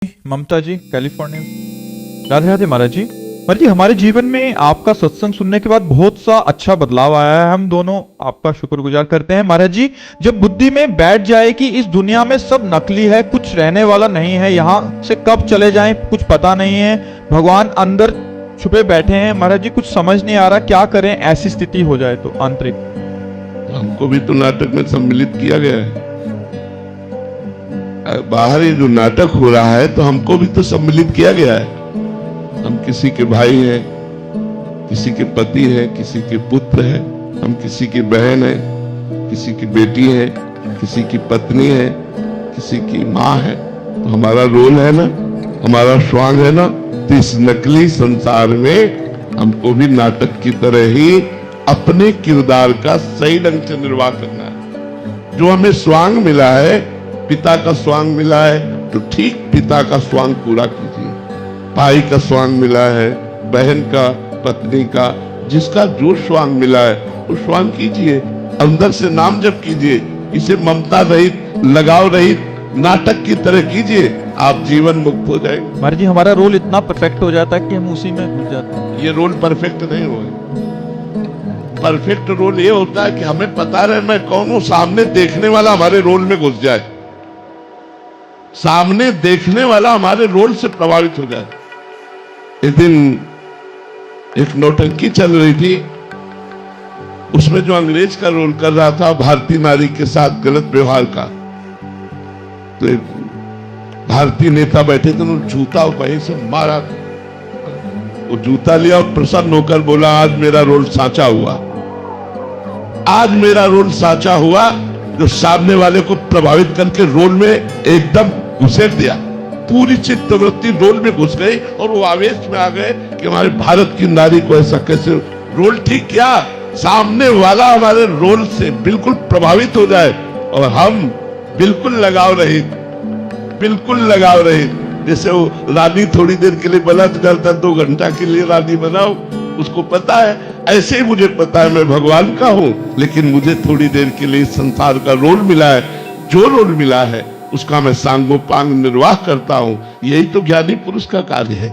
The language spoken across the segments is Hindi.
ममता जी कैलिफोर्निया। राधे राधे महाराज जी। महाराज जी, हमारे जीवन में आपका सत्संग सुनने के बाद बहुत सा अच्छा बदलाव आया है। हम दोनों आपका शुक्रगुजार करते हैं महाराज जी। जब बुद्धि में बैठ जाए कि इस दुनिया में सब नकली है, कुछ रहने वाला नहीं है, यहाँ से कब चले जाएं कुछ पता नहीं है, भगवान अंदर छुपे बैठे हैं महाराज जी, कुछ समझ नहीं आ रहा क्या करें ऐसी स्थिति हो जाए तो आंतरिक। हमको भी तो नाटक में सम्मिलित किया गया है। बाहर ये जो नाटक हो रहा है तो हमको भी तो सम्मिलित किया गया है। हम किसी के भाई हैं, किसी के पति हैं, किसी के पुत्र हैं, हम किसी की बहन हैं, किसी की बेटी है, किसी की पत्नी है, किसी की माँ है। तो हमारा रोल है ना, हमारा स्वांग है ना। तो इस नकली संसार में हमको भी नाटक की तरह ही अपने किरदार का सही ढंग से निर्वाह करना है। जो हमें स्वांग मिला है, पिता का स्वांग मिला है, तो ठीक पिता का स्वांग पूरा कीजिए। भाई का स्वांग मिला है, बहन का, पत्नी का, जिसका जो स्वांग मिला है वो स्वांग कीजिए। अंदर से नाम जप कीजिए। इसे ममता रहित, लगाव रहित नाटक की तरह कीजिए, आप जीवन मुक्त हो जाएंगे। महाराज जी, हमारा रोल इतना परफेक्ट हो जाता है कि हम उसी में घुस जाते हैं। ये रोल परफेक्ट नहीं हो। परफेक्ट रोल ये होता है कि हमें पता रहे मैं कौन हूं, सामने देखने वाला हमारे रोल में घुस जाए, सामने देखने वाला हमारे रोल से प्रभावित हो जाए। एक दिन एक नौटंकी चल रही थी, उसमें जो अंग्रेज का रोल कर रहा था भारतीय नारी के साथ गलत व्यवहार का, तो एक भारतीय नेता बैठे थे, उन्होंने जूता वहीं से मारा। वो जूता लिया और प्रसन्न होकर बोला, आज मेरा रोल साचा हुआ, आज मेरा रोल साचा हुआ। जो सामने वाले को प्रभावित करके रोल में एकदम घुसेड़ दिया, पूरी चित्तवृत्ति रोल में घुस गई और वो आवेश में आ गए कि हमारे भारत की नारी को ऐसा कैसे। रोल ठीक किया, सामने वाला हमारे रोल से बिल्कुल प्रभावित हो जाए और हम बिल्कुल लगाव रहित, बिल्कुल लगाव रहित। जैसे वो रानी थोड़ी देर के लिए बलात् करता, 2 घंटा के लिए रानी बनाओ, उसको पता है। ऐसे ही मुझे पता है मैं भगवान का हूं, लेकिन मुझे थोड़ी देर के लिए संसार का रोल मिला है। जो रोल मिला है उसका मैं सांगोपांग निर्वाह करता हूं। यही तो ज्ञानी पुरुष का कार्य है।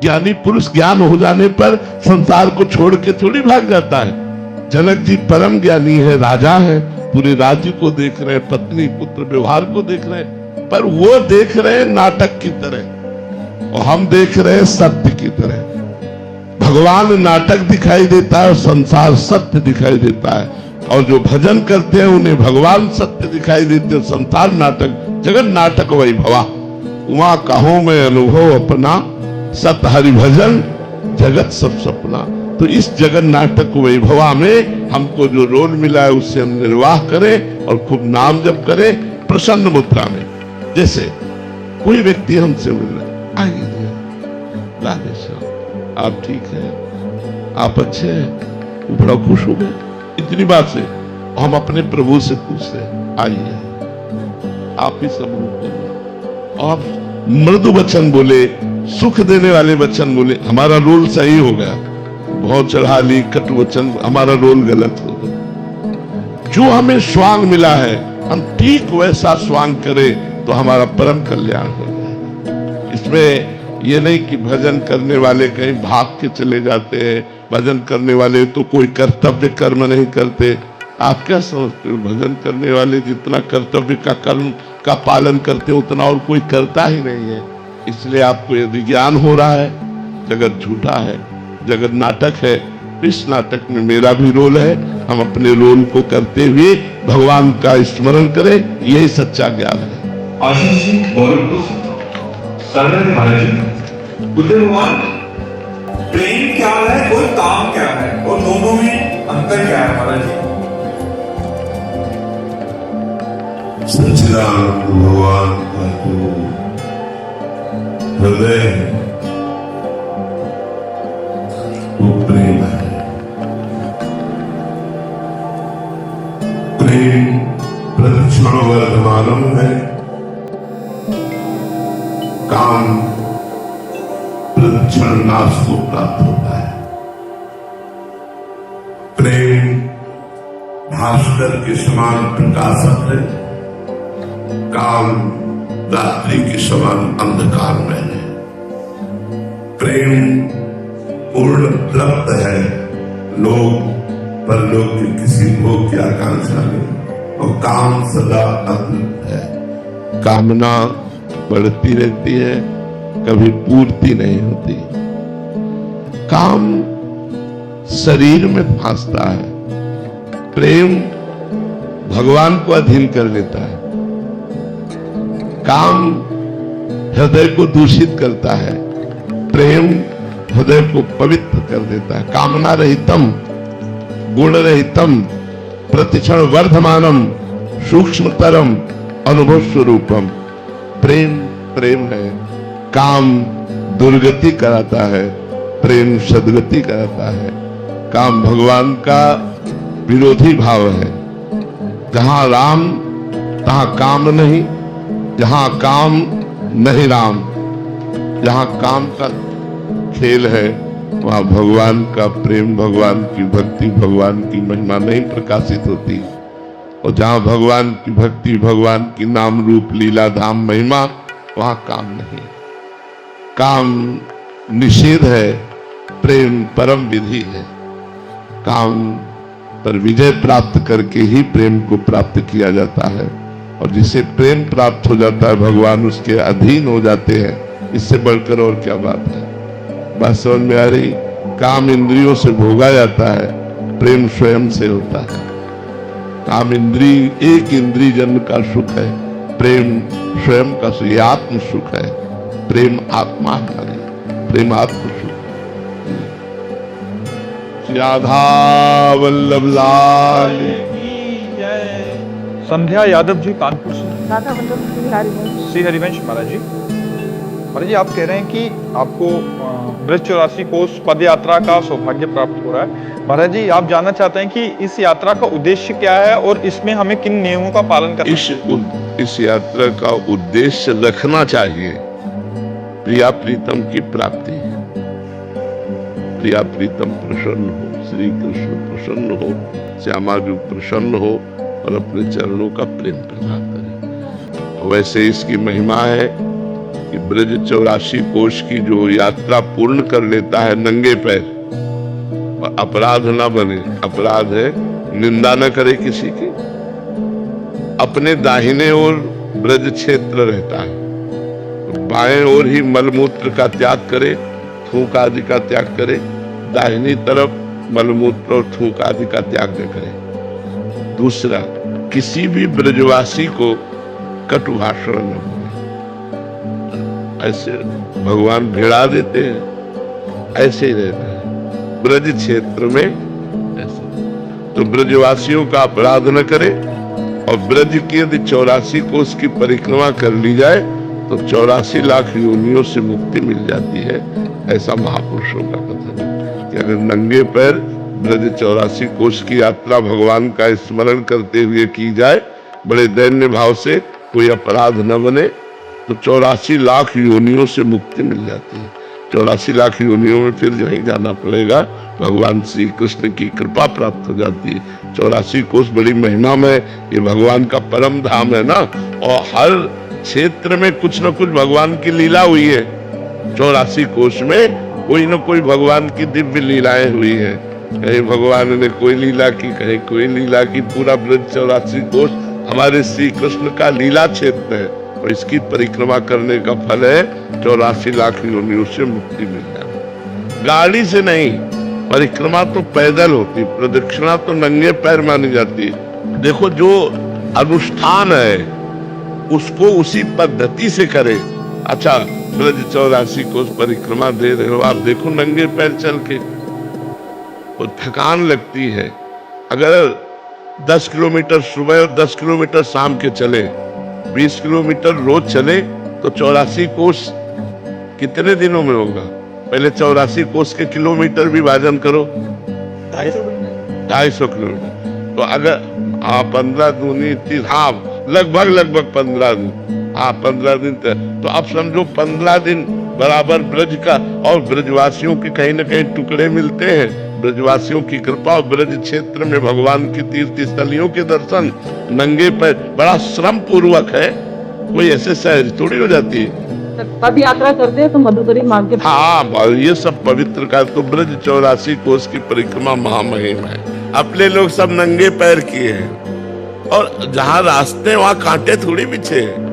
ज्ञानी पुरुष ज्ञान हो जाने पर संसार को छोड़ के थोड़ी भाग जाता है। जनक जी परम ज्ञानी है, राजा है, पूरे राज्य को देख रहे हैं, पत्नी पुत्र व्यवहार को देख रहे हैं, पर वो देख रहे हैं नाटक की तरह और हम देख रहे हैं सत्य की तरह। भगवान नाटक दिखाई देता है और संसार सत्य दिखाई देता है, और जो भजन करते हैं उन्हें भगवान सत्य दिखाई देते हैं, संसार नाटक। जगत नाटक वही भवा, उमा कहो मैं अनुभव अपना, सत हरि भजन जगत सब सपना। तो इस जगत नाटक वही भवा में हमको जो रोल मिला है उससे हम निर्वाह करें और खूब नाम जप करें प्रसन्न मुद्रा में। जैसे कोई व्यक्ति हमसे मिल रहा है, आइए राधे श्याम, आप ठीक हैं, आप अच्छे हैं, वो बड़ा खुश हो गए इतनी बात से। हम अपने प्रभु से पूछते हैं, आइए आप ही सब रूप, और मृदु वचन बोले, सुख देने वाले वचन बोले, हमारा रोल सही हो गया। बहुत चढ़ा ली कटु वचन, हमारा रोल गलत हो गया। जो हमें स्वांग मिला है हम ठीक वैसा स्वांग करें तो हमारा परम कल्याण हो जाए। इसमें ये नहीं कि भजन करने वाले कहीं भाग के चले जाते हैं, भजन करने वाले तो कोई कर्तव्य कर्म नहीं करते। आप क्या समझते हो, भजन करने वाले जितना कर्तव्य का कर्म का पालन करते उतना और कोई करता ही नहीं है। इसलिए आपको यदि ज्ञान हो रहा है जगत झूठा है, जगत नाटक है, इस नाटक में मेरा भी रोल है, हम अपने रोल को करते हुए भगवान का स्मरण करें, यही सच्चा ज्ञान है। आशीष जी भगवान, प्रेम क्या है और काम क्या है और दोनों में अंतर क्या है महाराज जी? सच्चिदानंद भगवान का जो हृदय है वो प्रेम है। प्रेम प्रतिक्षण वर्धमानम है, काम प्रतिक्षण नाश को प्राप्त होता है। प्रेम भास्कर के समान प्रकाशक है, काम रात्रि के समान अंधकार में है। प्रेम पूर्ण तृप्त है, लोग परलोक की किसी भोग की आकांक्षा नहीं, और काम सदा अतुट है। कामना बढ़ती रहती है, कभी पूर्ति नहीं होती। काम शरीर में फांसता है, प्रेम भगवान को अधीन कर लेता है। काम हृदय को दूषित करता है, प्रेम हृदय को पवित्र कर देता है। कामना रहितम गुण रहितम प्रतिक्षण वर्धमानम सूक्ष्मतरम अनुभव स्वरूपम। प्रेम प्रेम है। काम दुर्गति कराता है, प्रेम सदगति कराता है। काम भगवान का विरोधी भाव है। जहां राम तहां काम नहीं, जहां काम नहीं राम। जहां काम का खेल है वहां भगवान का प्रेम, भगवान की भक्ति, भगवान की महिमा नहीं प्रकाशित होती। और जहां भगवान की भक्ति, भगवान की नाम रूप लीला धाम महिमा, वहां काम नहीं। काम निषेध है, प्रेम परम विधि है। काम पर विजय प्राप्त करके ही प्रेम को प्राप्त किया जाता है। और जिसे प्रेम प्राप्त हो जाता है, भगवान उसके अधीन हो जाते हैं। इससे बढ़कर और क्या बात है। बात समझ में आ रही। काम इंद्रियों से भोगा जाता है, प्रेम स्वयं से होता है। काम इंद्री एक इंद्री जन्म का सुख है, प्रेम स्वयं का सुख, ये आत्म सुख है। प्रेम आत्मा है, प्रेम आत्म सुख। राधा वल्लभ लाल। संध्या यादव जी कानपुर से। राधा वल्लभ श्री हरिवंश महाराज जी। महाराज जी, आप कह रहे हैं कि आपको ब्रज 84 कोस पद यात्रा का सौभाग्य प्राप्त हो रहा है। महाराज जी, आप जानना चाहते हैं कि इस यात्रा का उद्देश्य क्या है और इसमें हमें किन नियमों का पालन करना है? इस यात्रा का उद्देश्य रखना चाहिए प्रिया प्रीतम की प्राप्ति। प्रिया प्रीतम प्रसन्न हो, श्री कृष्ण प्रसन्न हो, श्यामा जी प्रसन्न हो और अपने चरणों का प्रेम प्रदान करें। वैसे इसकी महिमा है कि ब्रज 84 कोश की जो यात्रा पूर्ण कर लेता है नंगे पैर, अपराध ना बने। अपराध है निंदा न करे किसी की। अपने दाहिने ओर ब्रज क्षेत्र रहता है, बाएं ओर ही मलमूत्र का त्याग करे, थूक आदि का त्याग करे। दाहिनी तरफ मलमूत्र और थूक आदि का त्याग न करे। दूसरा, किसी भी ब्रजवासी को कटु भाषण न बोले। ऐसे भगवान भिड़ा देते हैं, ऐसे ही रहता है ब्रज क्षेत्र में ऐसे। तो ब्रजवासियों का अपराध न करे। और ब्रज की यदि 84 कोस की परिक्रमा कर ली जाए तो 84 लाख योनियों से मुक्ति मिल जाती है। ऐसा महापुरुषों का कथन है कि अगर नंगे पैर ब्रज 84 कोस की यात्रा भगवान का स्मरण करते हुए की जाए, बड़े दैन्य भाव से, कोई अपराध न बने, तो 84 लाख योनियों से मुक्ति मिल जाती है। 84 लाख योनियों में फिर नहीं जाना पड़ेगा, भगवान श्री कृष्ण की कृपा प्राप्त हो जाती है। 84 कोस बड़ी महिमा में, ये भगवान का परम धाम है ना। और हर क्षेत्र में कुछ न कुछ भगवान की लीला हुई है। 84 कोस में कोई न कोई भगवान की दिव्य लीलाएं हुई है। कहीं भगवान ने कोई लीला की, कहीं कोई लीला की। पूरा ब्रज 84 कोस हमारे श्री कृष्ण का लीला क्षेत्र है। और इसकी परिक्रमा करने का फल है 84 लाख योनियों से मुक्ति मिल जाए। गाड़ी से नहीं, परिक्रमा तो पैदल होती, प्रदक्षिणा तो नंगे पैर मानी जाती है। देखो, जो अनुष्ठान है उसको उसी पद्धति से करे। अच्छा, ब्रज 84 को परिक्रमा दे रहे हो आप, देखो नंगे पैर चल के, वो थकान लगती है। अगर 10 किलोमीटर सुबह और 10 किलोमीटर शाम के चले, 20 किलोमीटर रोज चले, तो 84 कोस कितने दिनों में होगा? पहले 84 कोस के किलोमीटर विभाजन करो, 250 किलोमीटर। तो अगर 15 दूनी 30, लगभग 15 दिन, 15 दिन तक। तो आप समझो 15 दिन बराबर ब्रज का। और ब्रजवासियों के कहीं न कहीं टुकड़े मिलते हैं। ब्रजवासियों की कृपा और ब्रज क्षेत्र में भगवान की तीर्थ स्थलियों के दर्शन नंगे पैर, बड़ा श्रम पूर्वक है। कोई ऐसे सहज थोड़ी हो जाती है। पद यात्रा करते हैं तो मधुकरी मार्ग के हाँ, और ये सब पवित्र का तो ब्रज 84 कोस की परिक्रमा महामहिम है। अपने लोग सब नंगे पैर किए हैं और जहाँ रास्ते वहाँ कांटे थोड़ी बिछे हैं।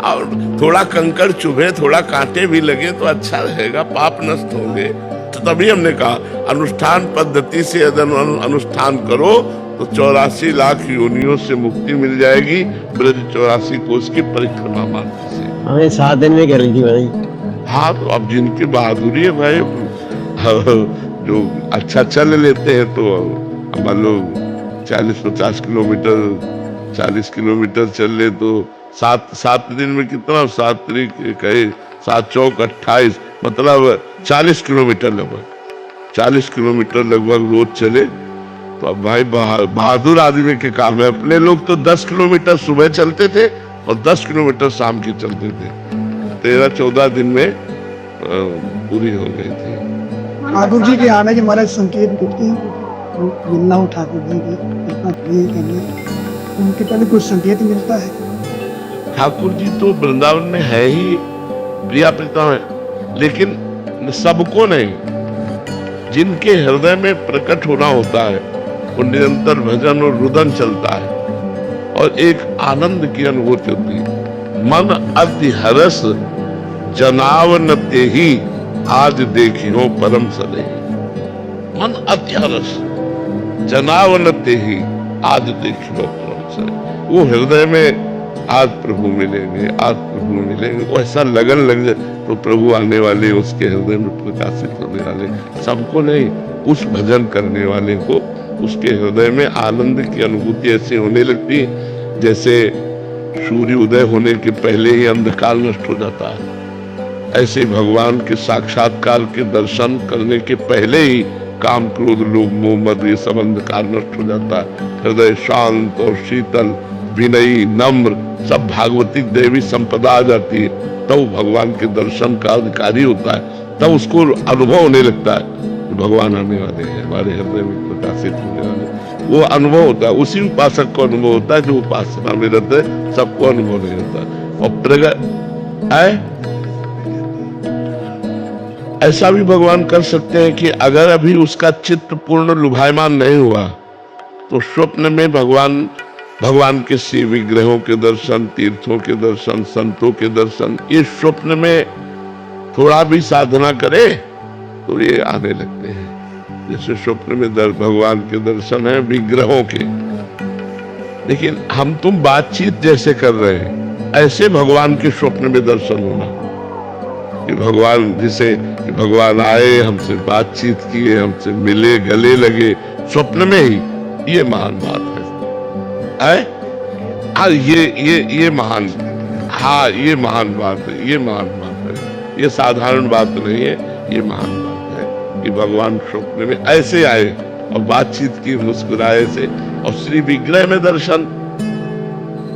और थोड़ा कंकड़ चुभे, थोड़ा कांटे भी लगे तो अच्छा रहेगा, पाप नष्ट होंगे। तो तभी हमने कहा अनुष्ठान पद्धति से यदि अनुष्ठान करो तो 84 लाख योनियों से मुक्ति मिल जाएगी ब्रज 84 कोस की परिक्रमा मार्ग से। हमें 7 दिन में कर ली थी भाई। हाँ, तो अब जिनकी बहादुरी है भाई, जो अच्छा चल लेते हैं तो मान लो 40-50 किलोमीटर 40 किलोमीटर चल ले तो 7 दिन में कितना, 7 तरीक कहे 7 चौक 28, मतलब 40 किलोमीटर लगभग 40 किलोमीटर लगभग रोज चले तो अब भाई बहादुर आदमी के काम है। अपने लोग तो 10 किलोमीटर सुबह चलते थे और 10 किलोमीटर शाम की चलते थे। 13-14 दिन में पूरी हो गई थी। ठाकुर जी के आने के हमारे संकेत दिखते हैं, मिलना हो ठाकुर जी की इतना प्रिय के लिए उनके पहले कुछ संकेत मिलता है। ठाकुर जी तो वृंदावन में है ही प्रिया प्रीतम है, लेकिन सबको नहीं, जिनके हृदय में प्रकट होना होता है वो निरंतर भजन और रुदन चलता है और एक आनंद की अनुभूति होती है। मन अति हरस जनावन ते ही आज देखियो परम सदे। मन अति हरस जनावन ते ही आज देखियो परम सदे। वो हृदय में आज प्रभु मिलेंगे, आज प्रभु मिलेंगे, वो ऐसा लगन लग जाए तो प्रभु आने वाले, उसके हृदय में प्रकाशित होने वाले। सबको नहीं, उस भजन करने वाले को उसके हृदय में आनंद की अनुभूति ऐसी होने लगती जैसे सूर्य उदय होने के पहले ही अंधकार नष्ट हो जाता है। ऐसे ही भगवान के साक्षात्कार के दर्शन करने के पहले ही काम क्रोध लोभ मोह मद ये सब अंधकार नष्ट हो जाता है। हृदय शांत और शीतल विनयी नम्र सब भागवतिक देवी संपदा आ जाती है, तब तो भगवान के दर्शन का अधिकारी होता है। तब उसको अनुभव होने लगता है कि भगवान आने वाले हैं, हमारे हृदय में प्रकाशित होने वाले। वो अनुभव होता है, उसी उपासक को अनुभव होता है जो उपासना में रहते हैं, सबको अनुभव नहीं होता। और प्रगट है ऐसा भी भगवान कर सकते हैं कि अगर अभी उसका चित्त पूर्ण लुभायमान नहीं हुआ तो स्वप्न में भगवान के शिव विग्रहों के दर्शन, तीर्थों के दर्शन, संतों के दर्शन, ये स्वप्न में थोड़ा भी साधना करे तो ये आने लगते हैं। जैसे स्वप्न में भगवान के दर्शन है विग्रहों के, लेकिन हम तुम बातचीत जैसे कर रहे हैं ऐसे भगवान के स्वप्न में दर्शन होना कि भगवान जैसे भगवान आए, हमसे बातचीत किए, हमसे मिले, गले लगे स्वप्न में ही, ये महान बात है। ये महान, हाँ ये महान बात है, ये महान बात है, ये साधारण बात नहीं है, ये महान बात है कि भगवान स्वप्न में ऐसे आए और बातचीत की मुस्कुराए से, और श्री विग्रह में दर्शन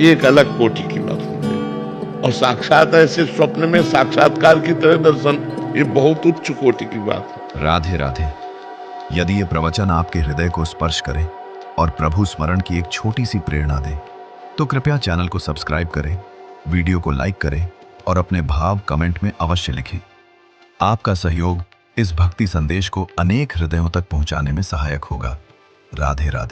ये एक अलग कोटि की बात होती है। और साक्षात ऐसे स्वप्न में साक्षात्कार की तरह दर्शन, ये बहुत उच्च कोटि की बात है। राधे राधे। यदि ये प्रवचन आपके हृदय को स्पर्श करे और प्रभु स्मरण की एक छोटी सी प्रेरणा दे तो कृपया चैनल को सब्सक्राइब करें, वीडियो को लाइक करें और अपने भाव कमेंट में अवश्य लिखें। आपका सहयोग इस भक्ति संदेश को अनेक हृदयों तक पहुंचाने में सहायक होगा। राधे राधे।